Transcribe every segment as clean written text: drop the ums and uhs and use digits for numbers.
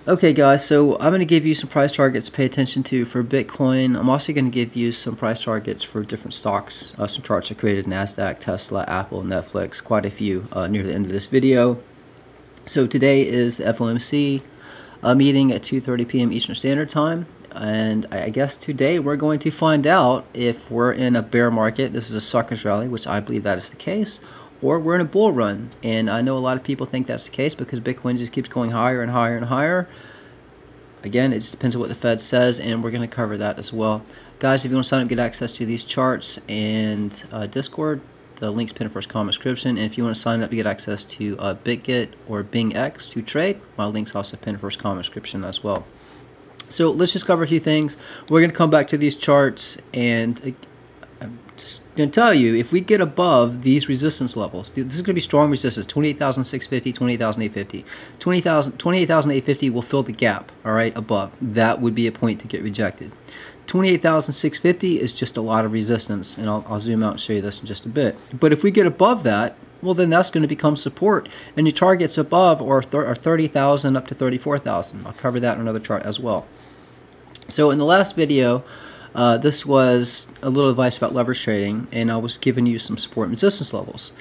Okay guys, so I'm going to give you some price targets to pay attention to for Bitcoin. I'm also going to give you some price targets for different stocks, some charts I created: Nasdaq, Tesla, Apple, Netflix, quite a few near the end of this video. So today is the FOMC meeting at 2:30 p.m. Eastern Standard Time, and I guess today we're going to find out if we're in a bear market. This is a suckers rally, which I believe that is the case, or we're in a bull run. And I know a lot of people think that's the case because Bitcoin just keeps going higher and higher and higher. Again, it just depends on what the Fed says, and we're going to cover that as well. Guys, if you want to sign up, get access to these charts and Discord, the link's pinned in the first comment description. And if you want to sign up to get access to BitGet or BingX to trade, my link's also pinned in the first comment description as well. So let's just cover a few things. We're going to come back to these charts, and I'm just going to tell you, if we get above these resistance levels, this is going to be strong resistance: 28,650, 28,850. 28,850 will fill the gap, all right, above. That would be a point to get rejected. 28,650 is just a lot of resistance, and I'll zoom out and show you this in just a bit. But if we get above that, well, then that's going to become support, and your targets above are 30,000 up to 34,000. I'll cover that in another chart as well. So in the last video, this was a little advice about leverage trading, and I was giving you some support and resistance levels.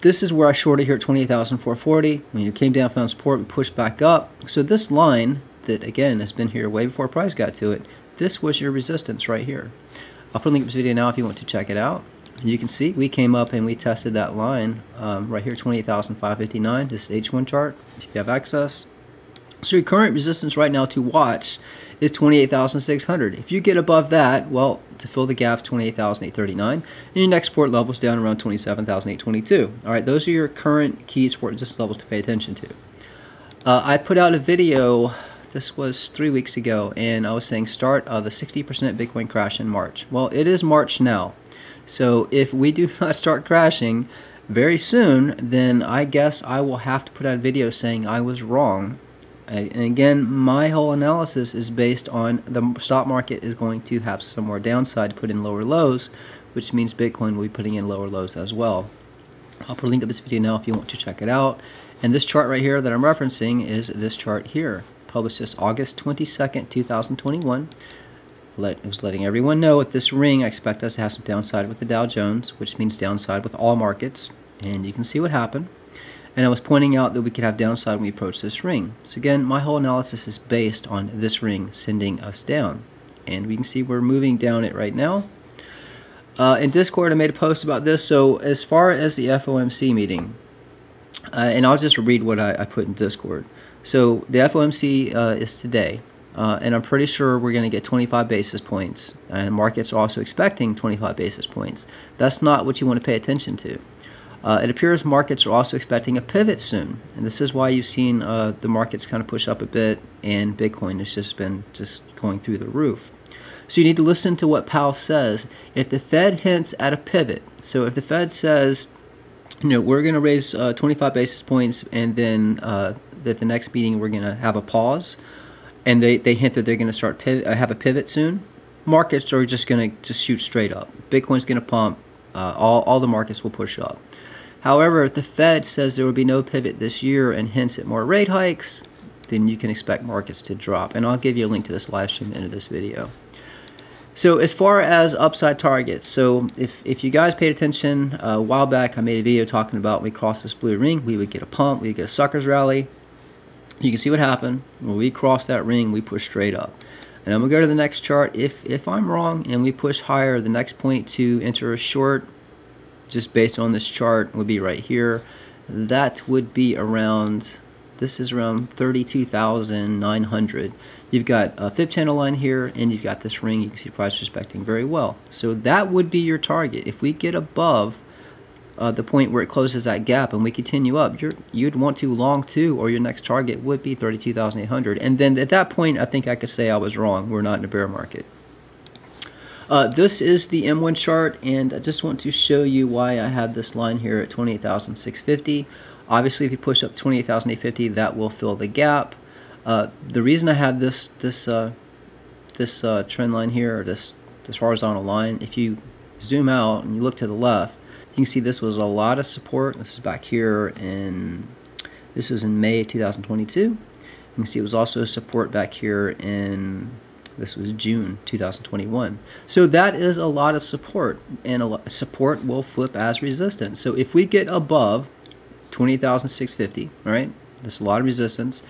This is where I shorted here at 28,440. When it came down, found support, we pushed back up. So this line that, again, has been here way before price got to it, this was your resistance right here. I'll put a link in this video now if you want to check it out. And you can see we came up and we tested that line right here, 28,559. This is H1 chart if you have access. So your current resistance right now to watch is 28,600. If you get above that, well, to fill the gap, 28,839, and your next support level is down around 27,822. All right, those are your current key support resistance levels to pay attention to. I put out a video, this was 3 weeks ago, and I was saying start the 60% Bitcoin crash in March. Well, it is March now, so if we do not start crashing very soon, then I guess I will have to put out a video saying I was wrong. And again, my whole analysis is based on the stock market is going to have some more downside to put in lower lows, which means Bitcoin will be putting in lower lows as well. I'll put a link to this video now if you want to check it out. And this chart right here that I'm referencing is this chart here, published this August 22nd, 2021. It was letting everyone know at this ring, I expect us to have some downside with the Dow Jones, which means downside with all markets. And you can see what happened. And I was pointing out that we could have downside when we approach this ring. So again, my whole analysis is based on this ring sending us down. And we can see we're moving down it right now. In Discord, I made a post about this. So as far as the FOMC meeting, and I'll just read what I put in Discord. So the FOMC is today. And I'm pretty sure we're going to get 25 basis points. And markets are also expecting 25 basis points. That's not what you want to pay attention to. It appears markets are also expecting a pivot soon, and this is why you've seen the markets kind of push up a bit, and Bitcoin has just been going through the roof. So you need to listen to what Powell says. If the Fed hints at a pivot, so if the Fed says, you know, we're going to raise 25 basis points, and then that the next meeting we're going to have a pause, and they hint that they're going to start have a pivot soon, markets are just going to shoot straight up. Bitcoin's going to pump. All the markets will push up. However, if the Fed says there will be no pivot this year and hints at more rate hikes, then you can expect markets to drop. And I'll give you a link to this live stream at the end of this video. So as far as upside targets, so if you guys paid attention, a while back I made a video talking about when we cross this blue ring, we would get a pump, we would get a suckers rally. You can see what happened. When we cross that ring, we push straight up. And I'm going to go to the next chart. If I'm wrong and we push higher, the next point to enter a short, just based on this chart, would be right here. That would be around, this is around 32,900. You've got a fib channel line here, and you've got this ring. You can see price respecting very well. So that would be your target. If we get above the point where it closes that gap and we continue up, you'd want to long two, or your next target would be 32,800. And then at that point, I think I could say I was wrong. We're not in a bear market. This is the M1 chart, and I just want to show you why I had this line here at 28,650. Obviously, if you push up 28,850, that will fill the gap. The reason I have this trend line here, or this horizontal line, if you zoom out and you look to the left, you can see this was a lot of support. This is back here this was in May of 2022. You can see it was also a support back here in, this was June 2021. So that is a lot of support, and support will flip as resistance. So if we get above 20,650, all right, that's a lot of resistance,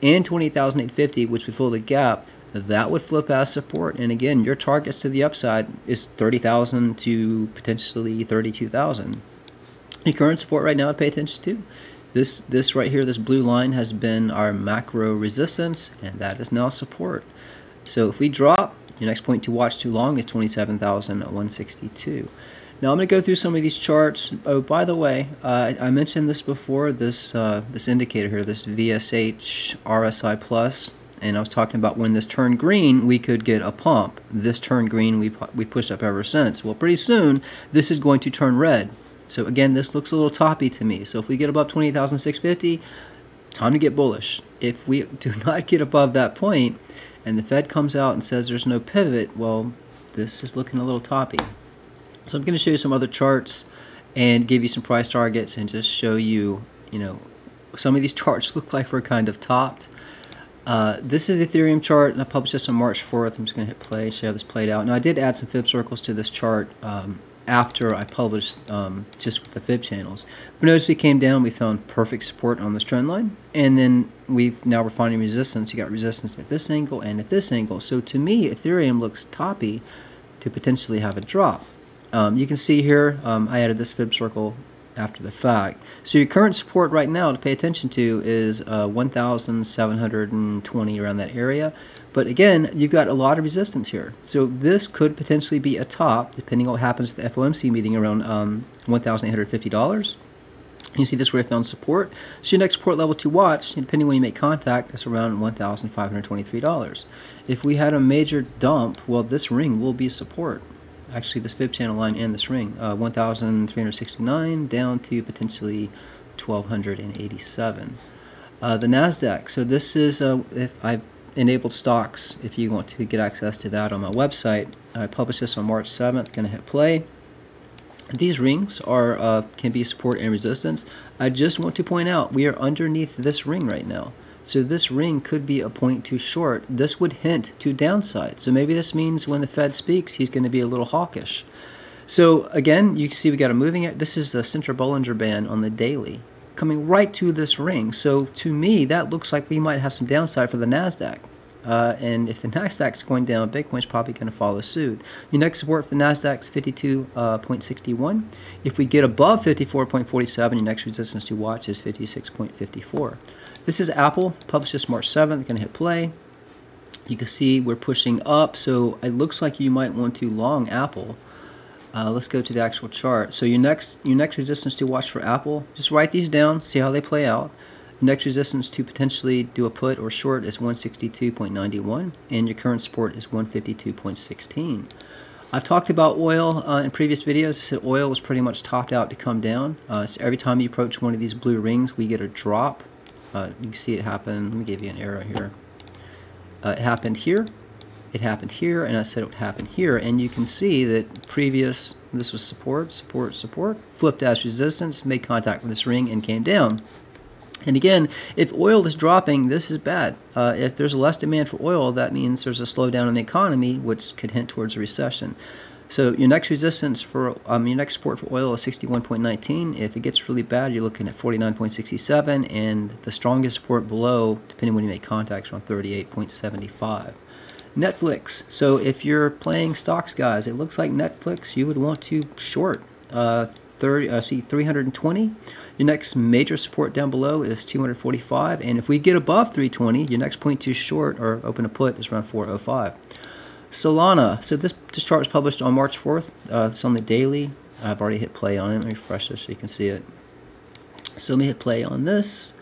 and 20,850, which would fill the gap, that would flip as support. And again, your targets to the upside is 30,000 to potentially 32,000. Your current support right now to pay attention to, this right here, this blue line has been our macro resistance, and that is now support. So if we drop, your next point to watch too long is 27,162. Now I'm going to go through some of these charts. Oh, by the way, I mentioned this before, this indicator here, this VSH RSI Plus, and I was talking about when this turned green, we could get a pump. This turned green, we pushed up ever since. Well, pretty soon, this is going to turn red. So again, this looks a little toppy to me. So if we get above 20,650, time to get bullish. If we do not get above that point, and the Fed comes out and says there's no pivot, well, this is looking a little toppy. So I'm going to show you some other charts and give you some price targets and just show you, some of these charts look like we're kind of topped. This is the Ethereum chart, and I published this on March 4th. I'm just going to hit play, show how this played out. Now, I did add some fib circles to this chart after I published just with the fib channels. But notice we came down, we found perfect support on this trend line, and then now we're finding resistance. You got resistance at this angle and at this angle. So to me, Ethereum looks toppy to potentially have a drop. You can see here, I added this fib circle after the fact. So your current support right now to pay attention to is 1,720, around that area. But again, you've got a lot of resistance here. So this could potentially be a top, depending on what happens at the FOMC meeting, around $1,850. You see this where I found support. So your next support level to watch, depending when you make contact, is around $1,523. If we had a major dump, well, this ring will be support. Actually, this fib channel line and this ring, 1,369 down to potentially 1,287. The Nasdaq. So this is if I've enabled stocks. If you want to get access to that on my website, I published this on March 7th. Going to hit play. These rings are can be support and resistance. I just want to point out we are underneath this ring right now. So this ring could be a point too short. This would hint to downside. So maybe this means when the Fed speaks, he's going to be a little hawkish. So again, you can see we got a moving. This is the center Bollinger Band on the daily, coming right to this ring. So to me, that looks like we might have some downside for the Nasdaq. And if the Nasdaq's going down, Bitcoin's probably going to follow suit. Your next support for the Nasdaq is 52.61. If we get above 54.47, your next resistance to watch is 56.54. This is Apple, published this March 7th. Going to hit play. You can see we're pushing up, so it looks like you might want to long Apple. Let's go to the actual chart. So your next resistance to watch for Apple, just write these down, see how they play out. Next resistance to potentially do a put or short is 162.91, and your current support is 152.16. I've talked about oil in previous videos. I said oil was pretty much topped out to come down. So every time you approach one of these blue rings, we get a drop. You can see it happen. Let me give you an arrow here. It happened here. It happened here, and I said it would happen here. And you can see that this was support, support, support, flipped as resistance, made contact with this ring, and came down. And again, if oil is dropping, this is bad. If there's less demand for oil, that means there's a slowdown in the economy, which could hint towards a recession. So your next resistance for your next support for oil is 61.19. If it gets really bad, you're looking at 49.67, and the strongest support below, depending when you make contact, is around 38.75. Netflix. So if you're playing stocks, guys, it looks like Netflix you would want to short 320. Your next major support down below is 245, and if we get above 320, your next point to short or open a put is around 405. Solana. So this chart was published on March 4th. It's on the daily. I've already hit play on it. Let me refresh this so you can see it. So let me hit play on this.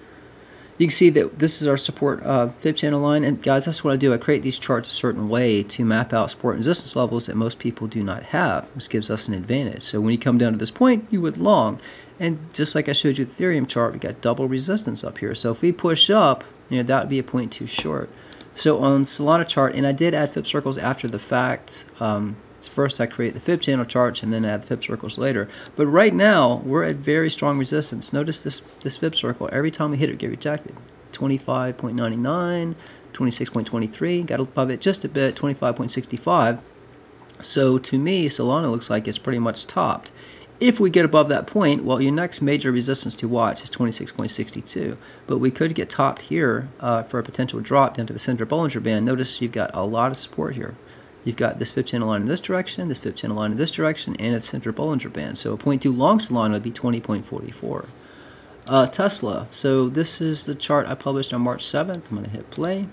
You can see that this is our support fib channel line, and guys, that's what I do. I create these charts a certain way to map out support and resistance levels that most people do not have. This gives us an advantage. So when you come down to this point, you would long, and just like I showed you the Ethereum chart, we got double resistance up here. So if we push up, that would be a point too short. So on Solana chart, and I did add fib circles after the fact. First I create the fib channel charts and then add the fib circles later. But right now we're at very strong resistance. Notice this fib circle. Every time we hit it, we get rejected. 25.99, 26.23, got above it just a bit, 25.65. So to me, Solana looks like it's pretty much topped. If we get above that point, well, your next major resistance to watch is 26.62. But we could get topped here for a potential drop down to the center Bollinger Band. Notice you've got a lot of support here. You've got this fib channel line in this direction, this fib channel line in this direction, and a center Bollinger Band. So a 0.2 long Solana would be 20.44. Tesla. So this is the chart I published on March 7th. I'm going to hit play.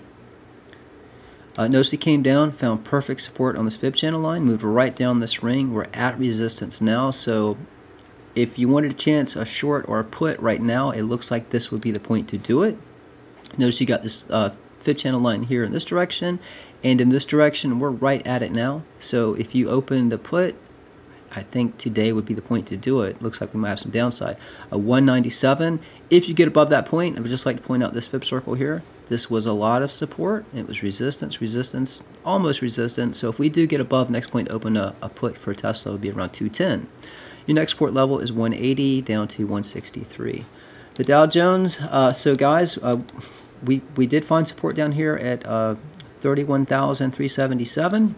Notice it came down, found perfect support on this fib channel line, moved right down this ring. We're at resistance now, so if you wanted a chance, a short or a put right now, it looks like this would be the point to do it. Notice you got this fib channel line here in this direction, and in this direction, we're right at it now. So if you open the put, I think today would be the point to do it. Looks like we might have some downside. 197. If you get above that point, I would just like to point out this fib circle here. This was a lot of support. It was resistance, resistance, almost resistance. So if we do get above next point, open a put for Tesla, would be around 210. Your next support level is 180 down to 163. The Dow Jones. So guys, we did find support down here at 31,377.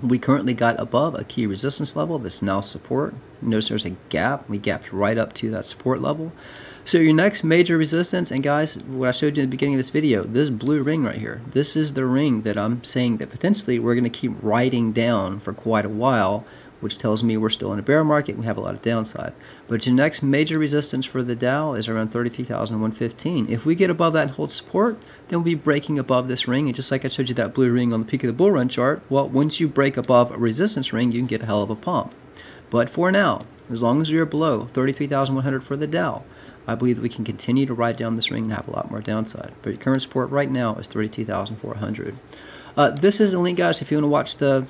We currently got above a key resistance level. This is now support. Notice there's a gap. We gapped right up to that support level. So your next major resistance, and guys, what I showed you in the beginning of this video, this blue ring right here, this is the ring that I'm saying that potentially we're going to keep riding down for quite a while, which tells me we're still in a bear market. We have a lot of downside. But your next major resistance for the Dow is around 33,115. If we get above that and hold support, then we'll be breaking above this ring. And just like I showed you that blue ring on the peak of the bull run chart, well, once you break above a resistance ring, you can get a hell of a pump. But for now, as long as we are below 33,100 for the Dow, I believe that we can continue to ride down this ring and have a lot more downside. But your current support right now is 32,400. This is a link, guys, if you want to watch the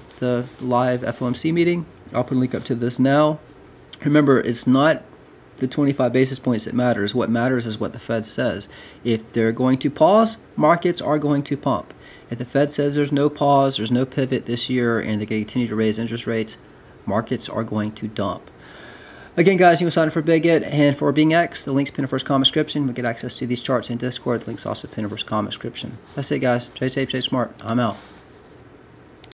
live FOMC meeting. I'll put a link up to this now. Remember, it's not the 25 basis points that matters. What matters is what the Fed says. If they're going to pause, markets are going to pump. If the Fed says there's no pause, there's no pivot this year, and they're going to continue to raise interest rates, markets are going to dump. Again, guys, you can sign up for Bigot and for Being X. The link's pinned in first comment description. You'll get access to these charts in Discord. The link's also pinned in first comment description. That's it, guys. Trade safe, trade smart. I'm out.